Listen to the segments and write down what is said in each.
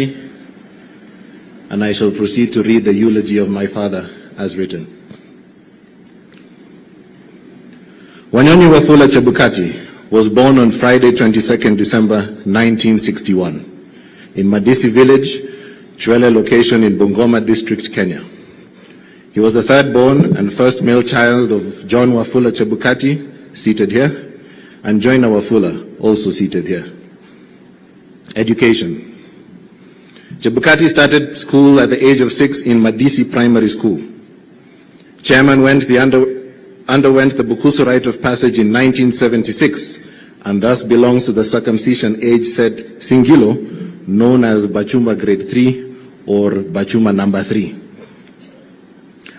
and I shall proceed to read the eulogy of my father as written. Wanyonyi Wafula Chebukati was born on Friday, 22nd December 1961 in Madisi village, Chwele location in Bungoma district, Kenya. He was the third born and first male child of John Wafula Chebukati, seated here, and Joyner Wafula, also seated here. Education. Chebukati started school at the age of 6 in Madisi Primary School. Chairman underwent the Bukusu rite of passage in 1976 and thus belongs to the circumcision age set Singilo, known as Bachuma Grade 3 or Bachuma Number 3.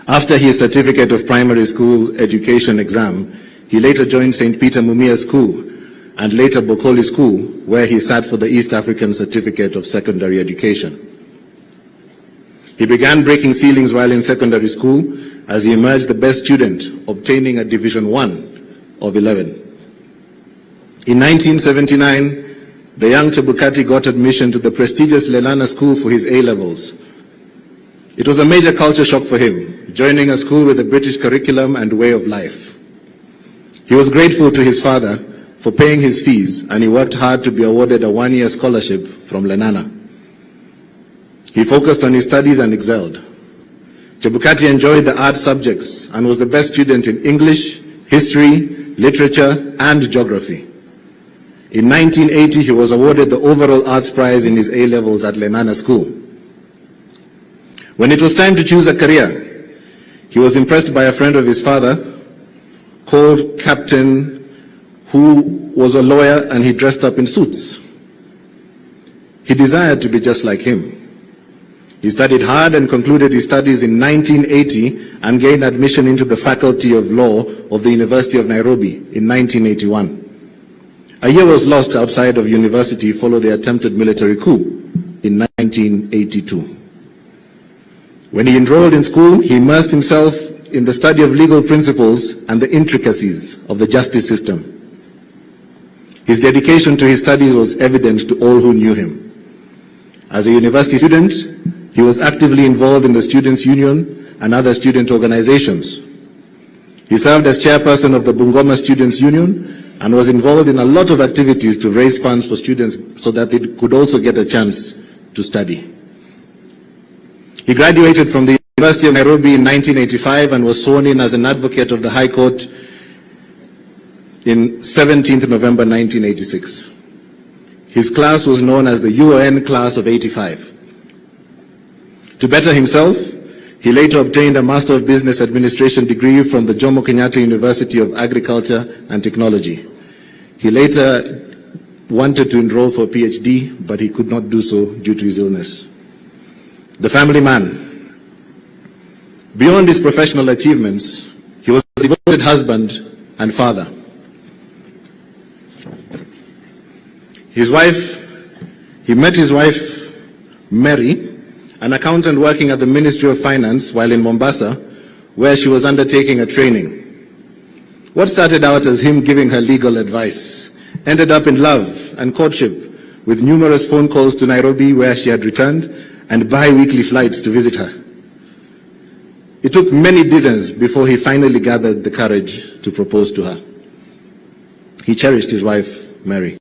After his certificate of primary school education exam, he later joined St. Peter Mumia School and later Bokoli School, where he sat for the East African Certificate of Secondary Education. He began breaking ceilings while in secondary school as he emerged the best student, obtaining a Division 1 of 11. In 1979, the young Chebukati got admission to the prestigious Lenana School for his A-levels. It was a major culture shock for him, joining a school with a British curriculum and way of life. He was grateful to his father for paying his fees, and he worked hard to be awarded a one-year scholarship from Lenana. He focused on his studies and excelled. Chebukati enjoyed the art subjects and was the best student in English, history, literature, and geography. In 1980, he was awarded the overall arts prize in his A-levels at Lenana School. When it was time to choose a career, he was impressed by a friend of his father called Captain, who was a lawyer, and he dressed up in suits. He desired to be just like him. He studied hard and concluded his studies in 1980 and gained admission into the Faculty of Law of the University of Nairobi in 1981. A year was lost outside of university following the attempted military coup in 1982. When he enrolled in school, he immersed himself in the study of legal principles and the intricacies of the justice system. His dedication to his studies was evident to all who knew him. As a university student, he was actively involved in the Students' Union and other student organizations. He served as chairperson of the Bungoma Students' Union and was involved in a lot of activities to raise funds for students so that they could also get a chance to study. He graduated from the University of Nairobi in 1985 and was sworn in as an advocate of the High Court in 17th November 1986. His class was known as the UON class of 85. To better himself, he later obtained a Master of Business Administration degree from the Jomo Kenyatta University of Agriculture and Technology. He later wanted to enroll for a PhD, but he could not do so due to his illness. The family man. Beyond his professional achievements, he was a devoted husband and father. He met his wife, Mary, an accountant working at the Ministry of Finance while in Mombasa, where she was undertaking a training. What started out as him giving her legal advice ended up in love and courtship, with numerous phone calls to Nairobi, where she had returned, and bi-weekly flights to visit her. It took many dinners before he finally gathered the courage to propose to her. He cherished his wife, Mary.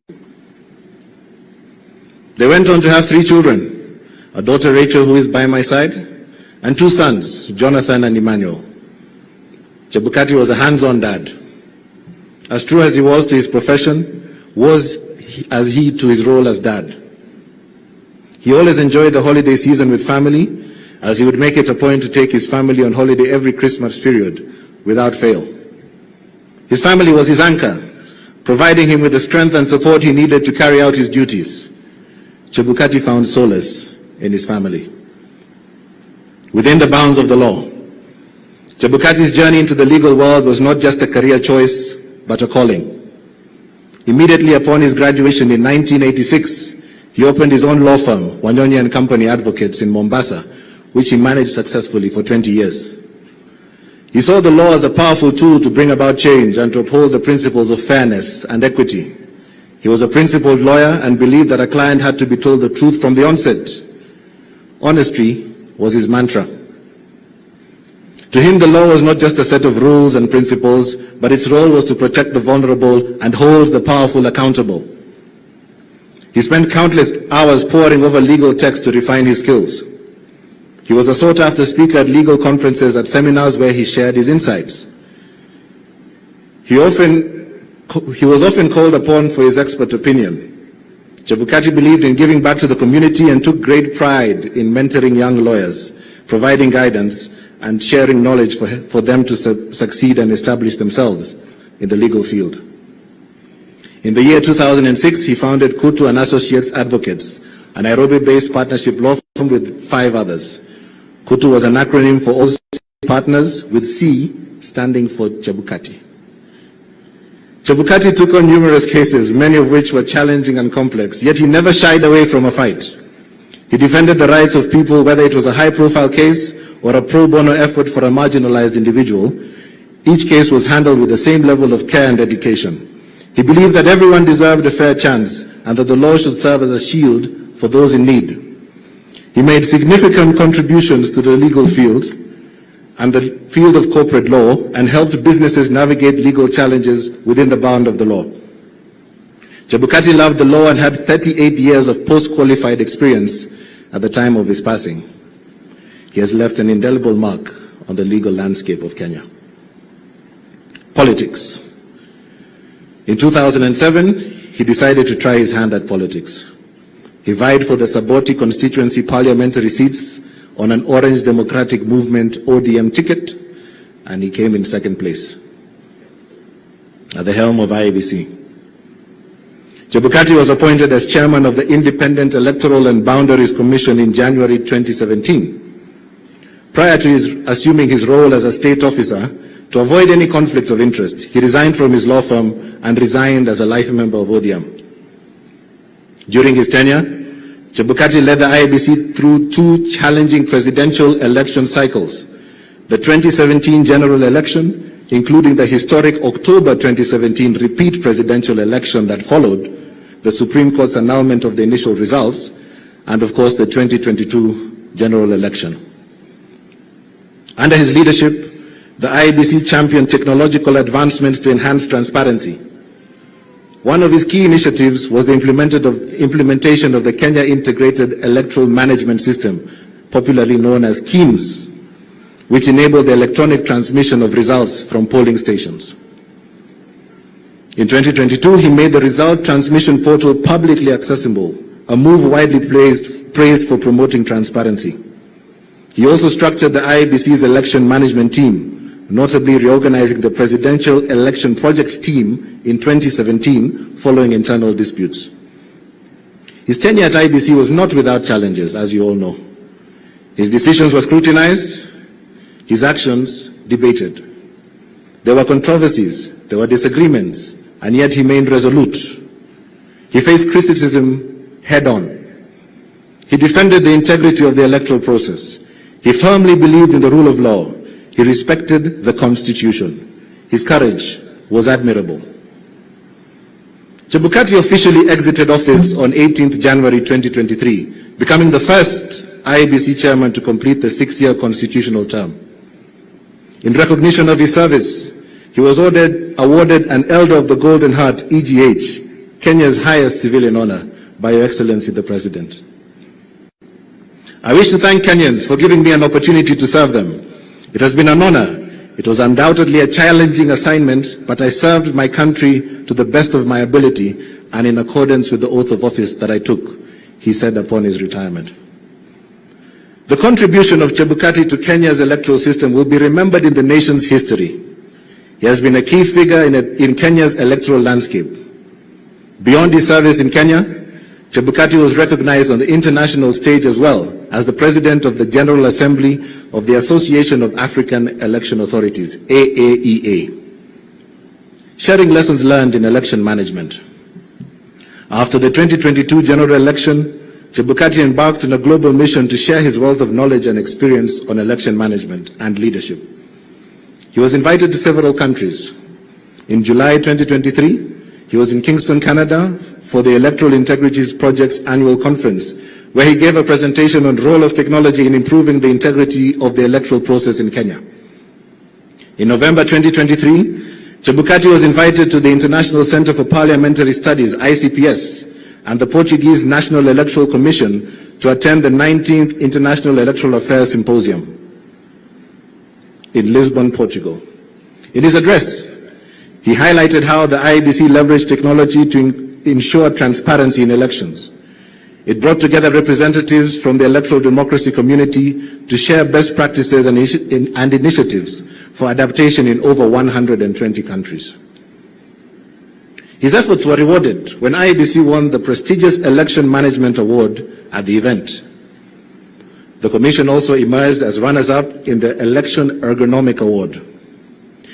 They went on to have 3 children, a daughter Rachel, who is by my side, and 2 sons, Jonathan and Emmanuel. Chebukati was a hands-on dad. As true as he was to his profession, was as he to his role as dad. He always enjoyed the holiday season with family, as he would make it a point to take his family on holiday every Christmas period, without fail. His family was his anchor, providing him with the strength and support he needed to carry out his duties. Chebukati found solace in his family. Within the bounds of the law, Chebukati's journey into the legal world was not just a career choice, but a calling. Immediately upon his graduation in 1986, he opened his own law firm, Wanyonyi and Company Advocates, in Mombasa, which he managed successfully for 20 years. He saw the law as a powerful tool to bring about change and to uphold the principles of fairness and equity. He was a principled lawyer and believed that a client had to be told the truth from the onset Honesty was his mantra. To him, the law was not just a set of rules and principles, but its role was to protect the vulnerable and hold the powerful accountable. He spent countless hours poring over legal text to refine his skills. He was a sought-after speaker at legal conferences, at seminars where he shared his insights. He was often called upon for his expert opinion. Chebukati believed in giving back to the community and took great pride in mentoring young lawyers, providing guidance and sharing knowledge for them to succeed and establish themselves in the legal field. In the year 2006, he founded Ruto and Associates Advocates, a Nairobi-based partnership law firm with 5 others. Ruto was an acronym for All Partners, with C standing for Chebukati. Chebukati took on numerous cases, many of which were challenging and complex, yet he never shied away from a fight. He defended the rights of people, whether it was a high-profile case or a pro bono effort for a marginalized individual. Each case was handled with the same level of care and dedication. He believed that everyone deserved a fair chance and that the law should serve as a shield for those in need. He made significant contributions to the legal field and the field of corporate law and helped businesses navigate legal challenges within the bound of the law. Chebukati loved the law and had 38 years of post-qualified experience at the time of his passing. He has left an indelible mark on the legal landscape of Kenya. Politics. In 2007, he decided to try his hand at politics. He vied for the Saboti constituency parliamentary seats on an Orange Democratic Movement ODM ticket, and he came in second place at the helm of IEBC. Chebukati was appointed as chairman of the Independent Electoral and Boundaries Commission in January 2017. Prior to assuming his role as a state officer, to avoid any conflict of interest, he resigned from his law firm and resigned as a life member of ODM. During his tenure, Chebukati led the IEBC through 2 challenging presidential election cycles: the 2017 general election, including the historic October 2017 repeat presidential election that followed, the Supreme Court's annulment of the initial results, and of course the 2022 general election. Under his leadership, the IEBC championed technological advancements to enhance transparency. One of his key initiatives was the implementation of the Kenya Integrated Electoral Management System, popularly known as KIEMS, which enabled the electronic transmission of results from polling stations. In 2022, he made the result transmission portal publicly accessible, a move widely praised for promoting transparency. He also structured the IEBC's election management team, notably reorganizing the Presidential Election Projects team in 2017 following internal disputes. His tenure at IEBC was not without challenges, as you all know. His decisions were scrutinized, his actions debated. There were controversies, there were disagreements, and yet he remained resolute. He faced criticism head-on. He defended the integrity of the electoral process. He firmly believed in the rule of law. He respected the Constitution. His courage was admirable. Chebukati officially exited office on 18th January 2023, becoming the first IEBC chairman to complete the 6-year constitutional term. In recognition of his service, he was awarded an Elder of the Golden Heart, EGH, Kenya's highest civilian honor, by Your Excellency the President. I wish to thank Kenyans for giving me an opportunity to serve them. It has been an honor. It was undoubtedly a challenging assignment, but I served my country to the best of my ability and in accordance with the oath of office that I took, he said upon his retirement. The contribution of Chebukati to Kenya's electoral system will be remembered in the nation's history. He has been a key figure in Kenya's electoral landscape. Beyond his service in Kenya, Chebukati was recognized on the international stage as well as the President of the General Assembly of the Association of African Election Authorities, AAEA. Sharing lessons learned in election management. After the 2022 general election, Chebukati embarked on a global mission to share his wealth of knowledge and experience on election management and leadership. He was invited to several countries. In July 2023, he was in Kingston, Canada, for the Electoral Integrities Project's annual conference, where he gave a presentation on the role of technology in improving the integrity of the electoral process in Kenya. In November 2023, Chebukati was invited to the International Center for Parliamentary Studies, ICPS, and the Portuguese National Electoral Commission to attend the 19th International Electoral Affairs Symposium in Lisbon, Portugal. In his address, he highlighted how the IEBC leveraged technology to ensure transparency in elections. It brought together representatives from the electoral democracy community to share best practices and initiatives for adaptation in over 120 countries. His efforts were rewarded when IEBC won the prestigious Election Management Award at the event. The Commission also emerged as runners-up in the Election Ergonomic Award.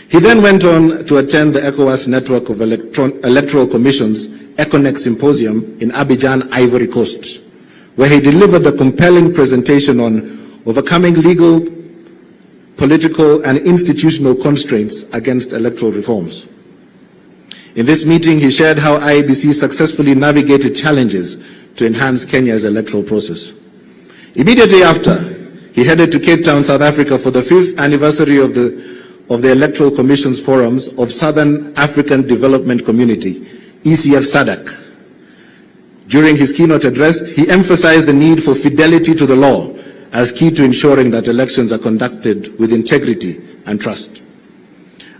He then went on to attend the ECOWAS Network of Electoral Commissions ECONEC Symposium in Abidjan, Ivory Coast, where he delivered a compelling presentation on overcoming legal, political, and institutional constraints against electoral reforms. In this meeting, he shared how IEBC successfully navigated challenges to enhance Kenya's electoral process. Immediately after, he headed to Cape Town, South Africa for the 5th anniversary of the Electoral Commission's Forums of Southern African Development Community, ECF SADC. During his keynote address, he emphasized the need for fidelity to the law as key to ensuring that elections are conducted with integrity and trust.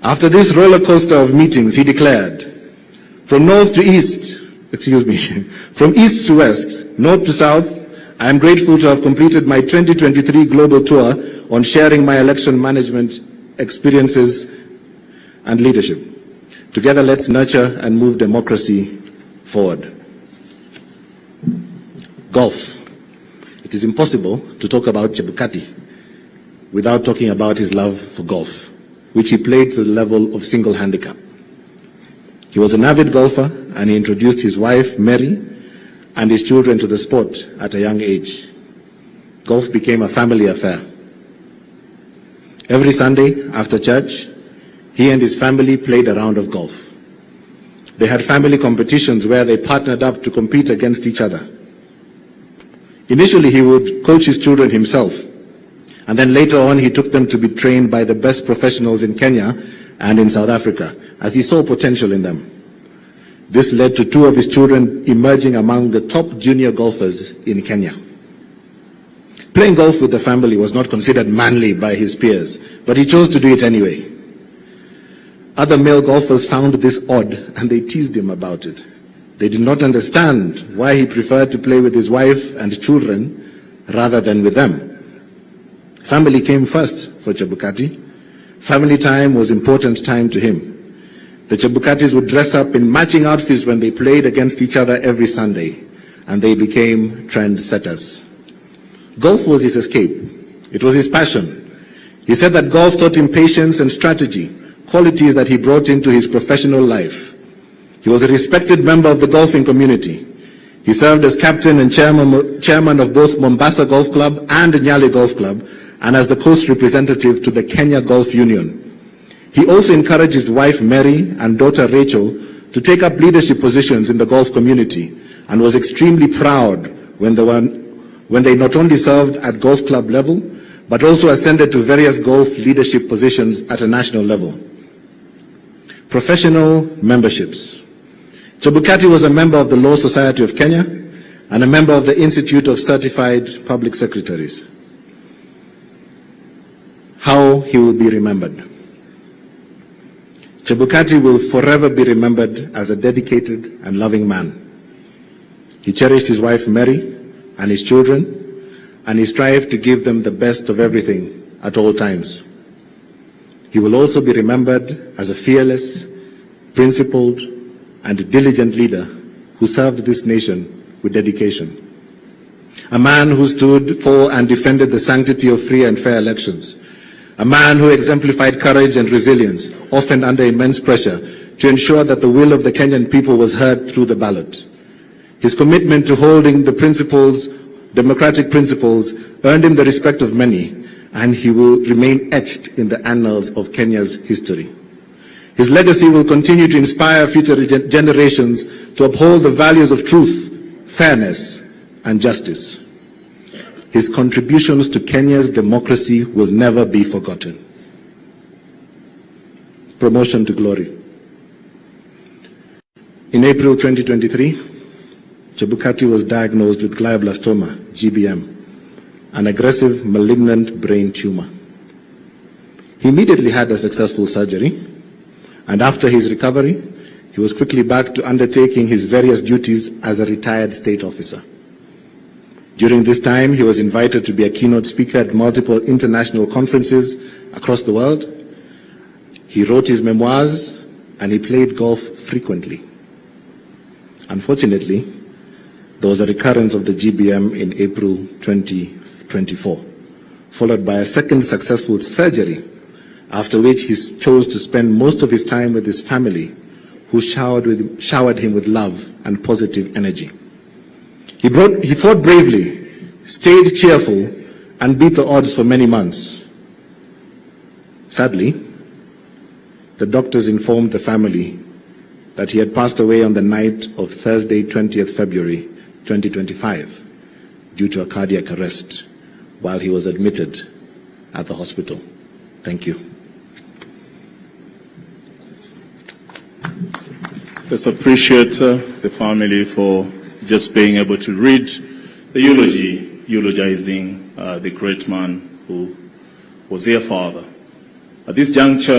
After this roller coaster of meetings, he declared, from east to west, north to south, I am grateful to have completed my 2023 global tour on sharing my election management experiences and leadership. Together, let's nurture and move democracy forward. Golf. It is impossible to talk about Chebukati without talking about his love for golf, which he played to the level of single handicap. He was an avid golfer, and he introduced his wife, Mary, and his children to the sport at a young age. Golf became a family affair. Every Sunday after church, he and his family played a round of golf. They had family competitions where they partnered up to compete against each other. Initially, he would coach his children himself, and then later on he took them to be trained by the best professionals in Kenya and in South Africa, as he saw potential in them. This led to 2 of his children emerging among the top junior golfers in Kenya. Playing golf with the family was not considered manly by his peers, but he chose to do it anyway. Other male golfers found this odd, and they teased him about it. They did not understand why he preferred to play with his wife and children rather than with them. Family came first for Chebukati. Family time was important time to him. The Chebukati's would dress up in matching outfits when they played against each other every Sunday, and they became trendsetters. Golf was his escape. It was his passion. He said that golf taught him patience and strategy, qualities that he brought into his professional life. He was a respected member of the golfing community. He served as captain and chairman of both Mombasa Golf Club and Nyali Golf Club, and as the coast representative to the Kenya Golf Union. He also encouraged his wife Mary and daughter Rachel to take up leadership positions in the golf community, and was extremely proud when they not only served at golf club level, but also ascended to various golf leadership positions at a national level. Professional memberships. Chebukati was a member of the Law Society of Kenya and a member of the Institute of Certified Public Secretaries. How he will be remembered. Chebukati will forever be remembered as a dedicated and loving man. He cherished his wife Mary and his children, and he strived to give them the best of everything at all times. He will also be remembered as a fearless, principled, and diligent leader who served this nation with dedication. A man who stood for and defended the sanctity of free and fair elections. A man who exemplified courage and resilience, often under immense pressure, to ensure that the will of the Kenyan people was heard through the ballot. His commitment to holding the principles, democratic principles, earned him the respect of many, and he will remain etched in the annals of Kenya's history. His legacy will continue to inspire future generations to uphold the values of truth, fairness, and justice. his contributions to Kenya's democracy will never be forgotten. Promotion to glory. In April 2023, Chebukati was diagnosed with glioblastoma, GBM, an aggressive malignant brain tumor. He immediately had a successful surgery, and after his recovery, he was quickly back to undertaking his various duties as a retired state officer. During this time, he was invited to be a keynote speaker at multiple international conferences across the world. He wrote his memoirs, and he played golf frequently. Unfortunately, there was a recurrence of the GBM in April 2024, followed by a second successful surgery, after which he chose to spend most of his time with his family, who showered him with love and positive energy. He fought bravely, stayed cheerful, and beat the odds for many months. Sadly, the doctors informed the family that he had passed away on the night of Thursday, 20th February 2025, due to a cardiac arrest while he was admitted at the hospital. Thank you. Let's appreciate the family for just being able to read the eulogy, eulogizing the great man who was their father. At this juncture,